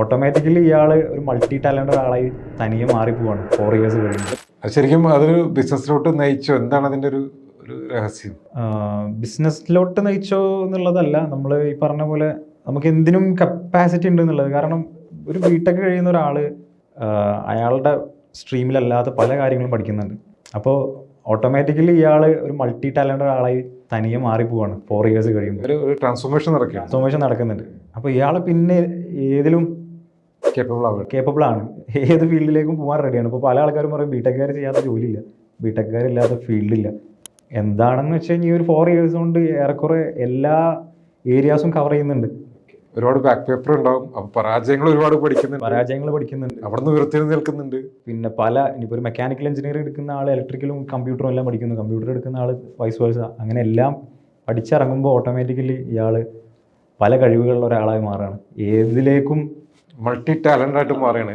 Automatically ഇയാൾ ഒരു multi talented ആളായി തനിയെ മാറിപ്പോവാണ് 4 ഇയേഴ്സ് കഴിയുമ്പോൾ. ശരിക്കും അതൊരു ബിസിനസ്സിലോട്ട് നയിച്ചോ? എന്താണ് അതിൻ്റെ ഒരു ഒരു രഹസ്യം? ബിസിനസ്സിലോട്ട് നയിച്ചോ എന്നുള്ളതല്ല, നമ്മൾ ഈ പറഞ്ഞ പോലെ നമുക്ക് എന്തിനും കപ്പാസിറ്റി ഉണ്ട് എന്നുള്ളത്. കാരണം ഒരു ബിടെക് കഴിയുന്ന ഒരാൾ അയാളുടെ സ്ട്രീമിലല്ലാത്ത പല കാര്യങ്ങളും പഠിക്കുന്നുണ്ട്. അപ്പോൾ ഓട്ടോമാറ്റിക്കലി ഇയാൾ ഒരു മൾട്ടി ടാലന്റഡ് ആളായി തനിയെ മാറിപ്പോവാണ് 4 ഇയേഴ്സ് കഴിയുമ്പോൾ. ഒരു ട്രാൻസ്ഫോർമേഷൻ നടക്കുന്നുണ്ട്. അപ്പോൾ ഇയാൾ പിന്നെ ഏതിലും കേപ്പബിൾ ആണ്, ഏത് ഫീൽഡിലേക്കും പോകാൻ റെഡിയാണ്. ഇപ്പോൾ പല ആൾക്കാരും പറയും ബിടെക്കാർ ചെയ്യാത്ത ജോലിയില്ല, ബിടെക്കാരില്ലാത്ത ഫീൽഡില്ല. എന്താണെന്ന് വെച്ച് കഴിഞ്ഞാൽ ഈ ഒരു 4 ഇയേഴ്സ് കൊണ്ട് ഏറെക്കുറെ എല്ലാ ഏരിയാസും കവർ ചെയ്യുന്നുണ്ട്. ഒരുപാട് ബാക്ക് പേപ്പർ ഉണ്ടാവും, അപ്പോൾ പരാജയങ്ങൾ ഒരുപാട് പഠിക്കുന്നുണ്ട്, അവിടെ നിന്ന് ഉയർത്തി നിൽക്കുന്നുണ്ട്. പിന്നെ ഇനിയിപ്പോൾ ഒരു മെക്കാനിക്കൽ എഞ്ചിനീയറിംഗ് എടുക്കുന്ന ആൾ ഇലക്ട്രിക്കലും കമ്പ്യൂട്ടറും എല്ലാം പഠിക്കുന്നു, കമ്പ്യൂട്ടർ എടുക്കുന്ന ആൾ വൈസ് വേഴ്സ. അങ്ങനെ എല്ലാം പഠിച്ചിറങ്ങുമ്പോൾ ഓട്ടോമാറ്റിക്കലി ഇയാൾ പല കഴിവുകളുള്ള ഒരാളായി മാറുകയാണ്, ഏതിലേക്കും മൾട്ടി ടാലൻ്റ് ആയിട്ട് മാറുകയാണ്.